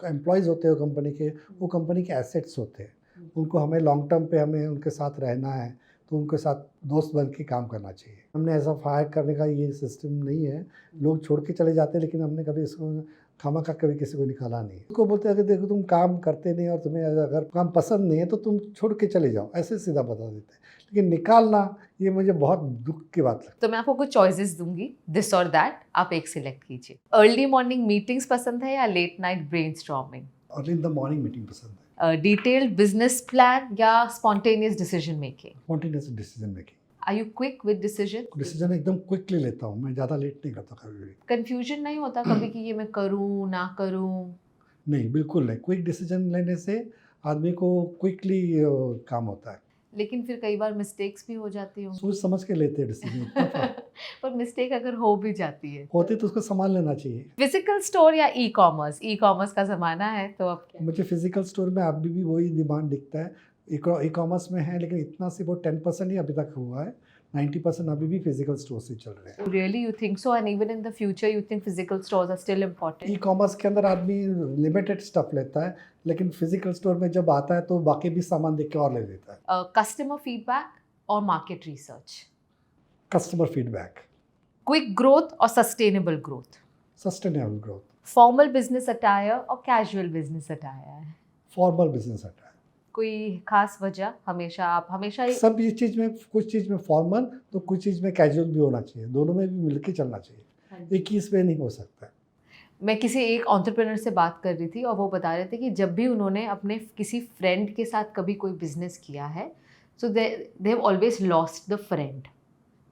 [SPEAKER 1] एम्प्लॉयज़ होते हैं कंपनी के, वो कंपनी के एसेट्स होते हैं। उनको हमें लॉन्ग टर्म पे हमें उनके साथ रहना है, तो उनके साथ दोस्त बन के काम करना चाहिए। हमने ऐसा फायर करने का ये सिस्टम नहीं है, लोग छोड़ के चले जाते हैं, लेकिन हमने कभी इसको खामा का कभी किसी को निकाला नहीं। उसको बोलते हैं कि देखो तुम काम करते नहीं और तुम्हें अगर काम पसंद नहीं है तो तुम छोड़ के चले जाओ, ऐसे सीधा बता देते हैं। लेकिन निकालना ये मुझे बहुत दुख की बात लगती है।
[SPEAKER 2] तो मैं आपको कुछ चॉइसेस दूंगी, दिस और दैट, आप एक सिलेक्ट कीजिए। अर्ली मॉर्निंग मीटिंग्स पसंद है या late night brainstorming?
[SPEAKER 1] Early in the morning meeting पसंद है।
[SPEAKER 2] डिटेल्ड बिजनेस प्लान या spontaneous decision making?
[SPEAKER 1] Spontaneous decision making.
[SPEAKER 2] Are you quick with decision?
[SPEAKER 1] एकदम क्विकली लेता हूँ मैं, ज़्यादा लेट नहीं करता कभी भी।
[SPEAKER 2] कंफ्यूजन नहीं होता कभी कि ये मैं करूँ ना करूँ?
[SPEAKER 1] नहीं, बिल्कुल नहीं। क्विक डिसीजन लेने से आदमी को क्विकली काम होता है।
[SPEAKER 2] लेकिन फिर कई बार मिस्टेक्स भी हो जाती होंगी।
[SPEAKER 1] सोच समझ के लेते हैं डिसीजन।
[SPEAKER 2] पर मिस्टेक अगर हो भी जाती है
[SPEAKER 1] होती तो उसको संभाल लेना चाहिए।
[SPEAKER 2] फिजिकल स्टोर या ई कॉमर्स? ई कॉमर्स का ज़माना है तो अब क्या?
[SPEAKER 1] मुझे फिजिकल स्टोर में अभी भी वही डिमांड दिखता है। ई कॉमर्स में है, लेकिन इतना सिर्फ वो 10% ही अभी तक हुआ है। 90% अभी भी फिजिकल स्टोर से चल रहे हैं।
[SPEAKER 2] Really, you think so? And even in the future, you think physical stores are still important?
[SPEAKER 1] E commerce के अंदर आदमी लिमिटेड स्टफ लेता है, लेकिन फिजिकल स्टोर में जब आता है तो बाकी भी सामान देख के और ले लेता है।
[SPEAKER 2] Customer feedback or market research?
[SPEAKER 1] Customer feedback.
[SPEAKER 2] Quick growth or sustainable growth?
[SPEAKER 1] Sustainable growth.
[SPEAKER 2] Formal business attire or casual business attire?
[SPEAKER 1] Formal business आता है।
[SPEAKER 2] कोई खास वजह? हमेशा ही
[SPEAKER 1] सब ये चीज़ में, कुछ चीज़ में फॉर्मल तो कुछ चीज़ में कैजुअल भी होना चाहिए, दोनों में भी मिलके चलना चाहिए। एक ही इसमें नहीं हो सकता।
[SPEAKER 2] मैं किसी एक एंटरप्रेन्योर से बात कर रही थी और वो बता रहे थे कि जब भी उन्होंने अपने किसी फ्रेंड के साथ कभी कोई बिजनेस किया है, so they have always lost the friend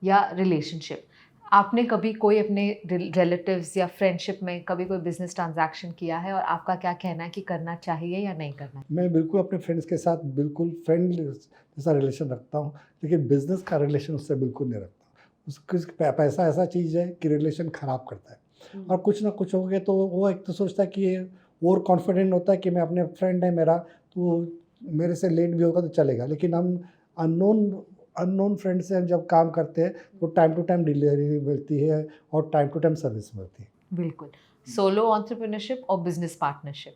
[SPEAKER 2] या रिलेशनशिप। आपने कभी कोई अपने रिलेटिव्स या फ्रेंडशिप में कभी कोई बिजनेस ट्रांजैक्शन किया है और आपका क्या कहना है कि करना चाहिए या नहीं करना?
[SPEAKER 1] मैं बिल्कुल अपने फ्रेंड्स के साथ बिल्कुल फ्रेंड जैसा रिलेशन रखता हूँ, लेकिन बिजनेस का रिलेशन उससे बिल्कुल नहीं रखता। उसका पैसा ऐसा चीज़ है कि रिलेशन ख़राब करता है। और कुछ ना कुछ हो गया तो वो एक तो सोचता है कि ये और कॉन्फिडेंट होता है कि मैं अपने फ्रेंड है मेरा, तो मेरे से लेट भी होगा तो चलेगा। लेकिन हम अननोन फ्रेंड से जब काम करते हैं तो टाइम टू टाइम डिलीवरी मिलती है और टाइम टू टाइम सर्विस मिलती है।
[SPEAKER 2] बिल्कुल। सोलो एंटरप्रेन्योरशिप और बिजनेस पार्टनरशिप?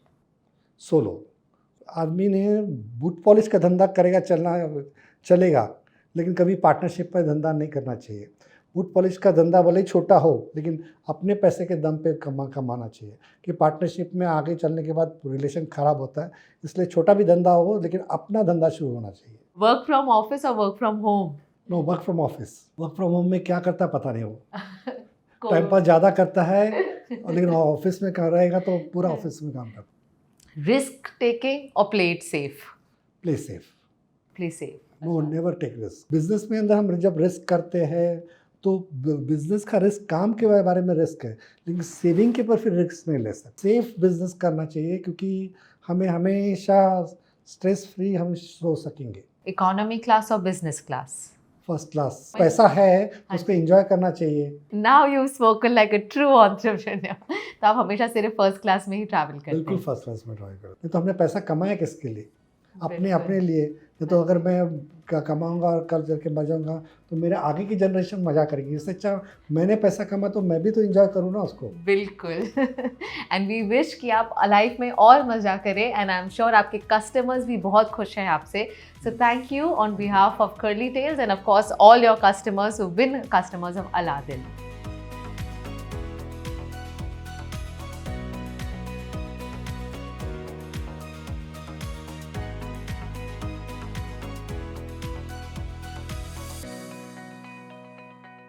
[SPEAKER 1] सोलो। आदमी ने बूट पॉलिश का धंधा करेगा चलेगा, लेकिन कभी पार्टनरशिप पर धंधा नहीं करना चाहिए। बूट पॉलिश का धंधा भले ही छोटा हो, लेकिन अपने पैसे के दम पे कमाना चाहिए। कि पार्टनरशिप में आगे चलने के बाद रिलेशन ख़राब होता है, इसलिए छोटा भी धंधा हो लेकिन अपना धंधा शुरू होना चाहिए।
[SPEAKER 2] वर्क फ्रॉम ऑफिस और work from home?
[SPEAKER 1] No, work from office. Work from home में क्या करता है पता नहीं, वो टाइम पास ज़्यादा करता है, और लेकिन ऑफिस में कर रहेगा तो पूरा ऑफिस में काम करता है।
[SPEAKER 2] रिस्क टेकिंग और play it safe?
[SPEAKER 1] Play safe.
[SPEAKER 2] Play safe.
[SPEAKER 1] No, never take risk. Business में अंदर हम जब रिस्क करते हैं तो बिजनेस का रिस्क, काम के बारे में रिस्क है, लेकिन सेविंग के पर फिर रिस्क नहीं ले सकते। सेफ बिजनेस करना चाहिए, क्योंकि हमें हमेशा स्ट्रेस फ्री हम सो सकेंगे।
[SPEAKER 2] इकोनॉमी क्लास और बिजनेस क्लास?
[SPEAKER 1] First class. पैसा है तो उसको एंजॉय करना चाहिए।
[SPEAKER 2] Now you spoken like a true entrepreneur. तो आप हमेशा सिर्फ फर्स्ट क्लास में ही ट्रैवल करते हैं?
[SPEAKER 1] बिल्कुल फर्स्ट क्लास में ट्रैवल करते हैं। तो हमने पैसा कमाया किसके लिए? अपने लिए। तो अगर मैं कमाऊंगा और कल चल के मर जाऊंगा तो मेरे आगे की जनरेशन मजा करेगी। इससे अच्छा मैंने पैसा कमा तो मैं भी तो एंजॉय करूँ ना उसको।
[SPEAKER 2] बिल्कुल। एंड वी विश कि आप लाइफ में और मजा करें, एंड आई एम श्योर आपके कस्टमर्स भी बहुत खुश हैं आपसे। So thank you on behalf of Curly Tales and of course all your customers who been customers of Adil.